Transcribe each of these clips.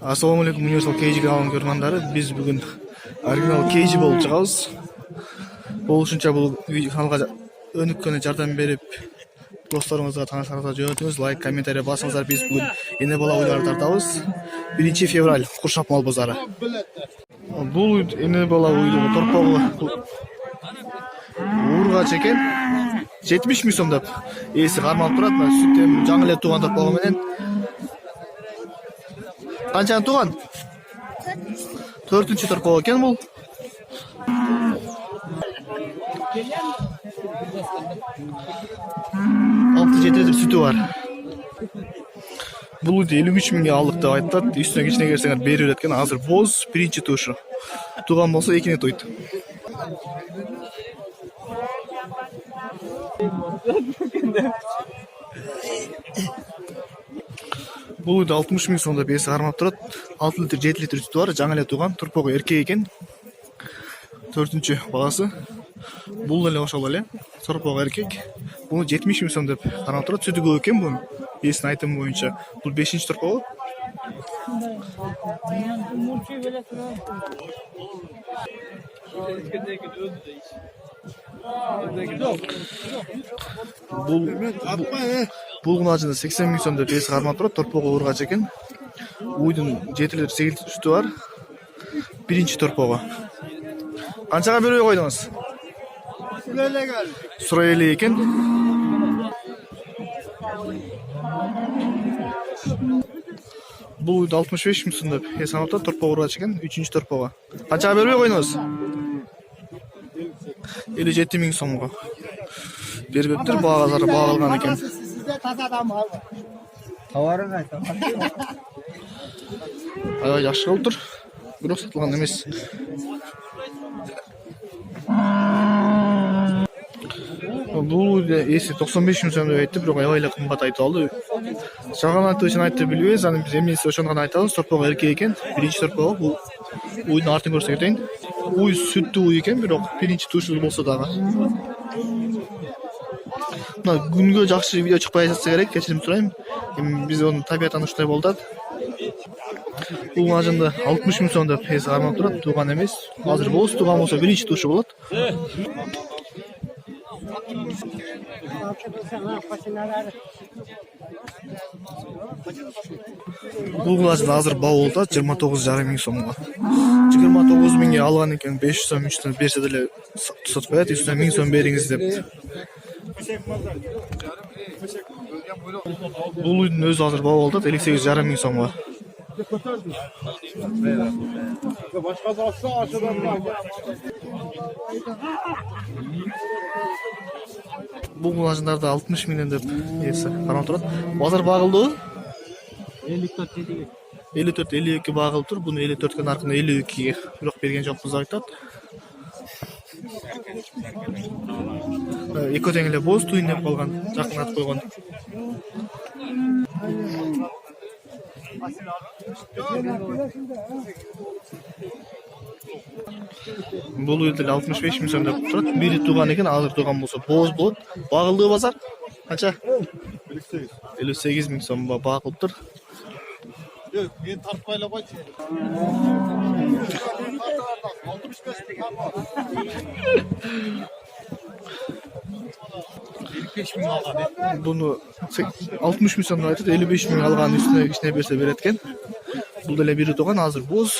Assalamu alaikum Universal KG kanalының көрермендері. Biz бүгін оригинал KG болып шығабыз. Болушынша бұл каналға өніккені жардам беріп, достарыңызға таныстарыңызға жөнелтіңіз, лайк, комментарий басыңыздар. Biz бүгін ене бала ойларды тартабыз. 1 февраль Куршап мал базары. Бұл ене бала ойлығы торпағы уырға чекен 70 000 сом деп есі қармалып тұрады. Сүттен жаңыл ет туған торпағы менен. Қаншаны туған? 4-ші торпағы екен бұл. Алты жеті сүті бар. Бұл 53 000-ге алдық деп айтады. Үстіне кешіне керсеңер бері өреткен. Азыр боз, бірінші туышы. Туған болса екіне тойды. Бұл 60 000 сомда бесі қармап тұрады. 6 литр, 7 литр сүті бар. Жаңа эле туған. Торпағы еркек екен. 4-ші бағасы. Бұл эле ошол эле. Торпағы еркек. Бұл 70 000 сом деп қармап тұрады. Сүті көп екен бұның. Бесін айтым бойынша. Бұл 5-ші торпағы. Бұл ғынажында 80 000 сом деп бесі қармап тұрады. Торпағы уырға чекен. Уйдың 7 литр, 8 литр сүті бар. Бірінші торпағы. Қаншаға беруге қойдыңыз? Сұрайлы екен. Бұл 65 000 сом деп бесі қармап тұрады. Торпағы уырға чекен. 3-ші торпағы. Қаншаға беруге қойдыңыз? 57 000 сомға. Бергөттір бағалары бағалған екен. Жақшы қалып тұр. Бірақ сатылған емес. Бұл есі 95 000 сом деп айтты, бірақ айғайлы қымбат айтып алды. Шаған айтты үшін айтты білбейміз, біз емнесі үшін ғана айтамыз. Торпағы еркек екен. Бірінші торпағы. Бұл уйдың артын көрсек етейін. Уй сүтті уй екен, бірақ бірінші туышылы болса дағы. Күнге жақсы видео шықпай жатса керек, кешірім сұрайым. Біз оның табиғаттан ұштай болдады. Бұл ғажында 60 000 сом деп есі қармап тұрады, туған емес. Азыр болсы, туған болса бірінші туышы болады. Бұл ғажында азыр бау олда 29,5 000 сомға. 29 000-ге алған екен, 500 сом, 300 сом берсе ділі тұсат қояды, үстіне 1000 сом беріңіз деп. Бұл үйдің өзі азыр бау олда 58,5 000 сомға. Бұл ғажындарда 60 000 деп есі қармап тұрады. Базар бағылды ой? 54-52 бағылып тұр. Бұны 54-ке нарқында 52-ге бірақ берген жоқпыз айтады. Екі өтеңілі боз туын деп қалған, жақын ат қойған. Бұл үйділ 65 000 сом деп тұрады. Бері туған екен, азыр туған болса боз болады. Бағылды базар? Қанша? 58 000 сом бағылып тұр. Мен тартпайлы қойды. Бұны 60 000 сом айтады, 55 000 алған үстіне кішіне берсе береткен. Бұл дәле бері туған, азыр боз.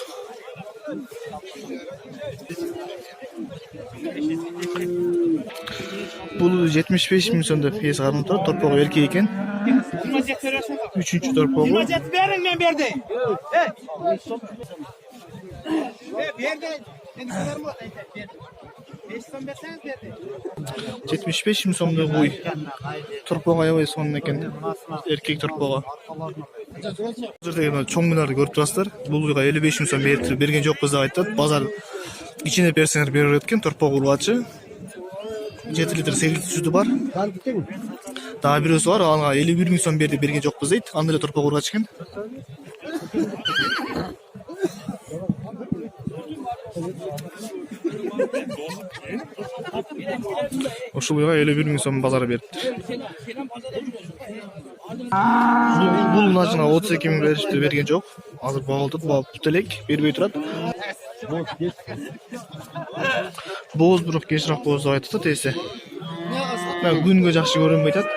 Бұл 75 000 сом деп есі қармап тұрады, торпағы еркек екен. 3-ші торпағы. Мен берді. 75 000 сомды бұй. Торпағы аябай соның екен, еркек торпағы. Бұзырдегі чоңғынарды көріп тұрасыздар. Бұл ұйға 55 000 сом берген жоқ бізді айтады. Базар ішіне берсеңер берер еткен, торпағы ұрғатшы. 7 литр, 8 литр сүті бар. Daha birisi var, ona 51 000 сом берді, берген жоқ біз дейді. Андылы торпағы ұрға чекен. Ошол уйга 51 000 сом базар берди. Бул начина 32 000 беришти, берген жок. азыр багылтып, багып элек бербей турат. Боз бирок кечирээк боз деп айтат эсе. Күнгө жакшы көрүнбөй атат.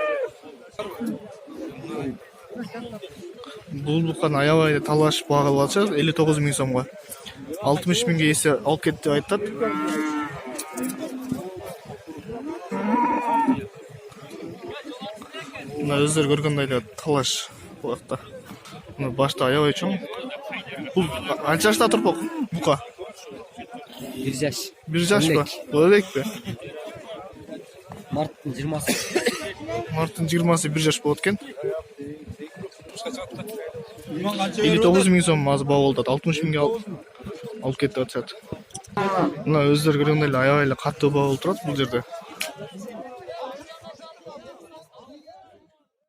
Бул буканы аябай талашып багылып атышат 59 миң сомго. 60 миңге эсе алып кетти деп айтат. Мына өздөрү көргөндөй эле талаш буякта. Мына башта аябай чоң. Бул канча жашта турпок бука? 1 жаш. 1 жашпы? Элекпи? Марттын 20-сы. Марттын 20-сы 1 жаш болот экен. 59 миң сом азыр багылып атат. 60 миңге алып кетти атышат. Мына өздөрү көргөндөй эле аябай эле катуу багылып турат бул жерде.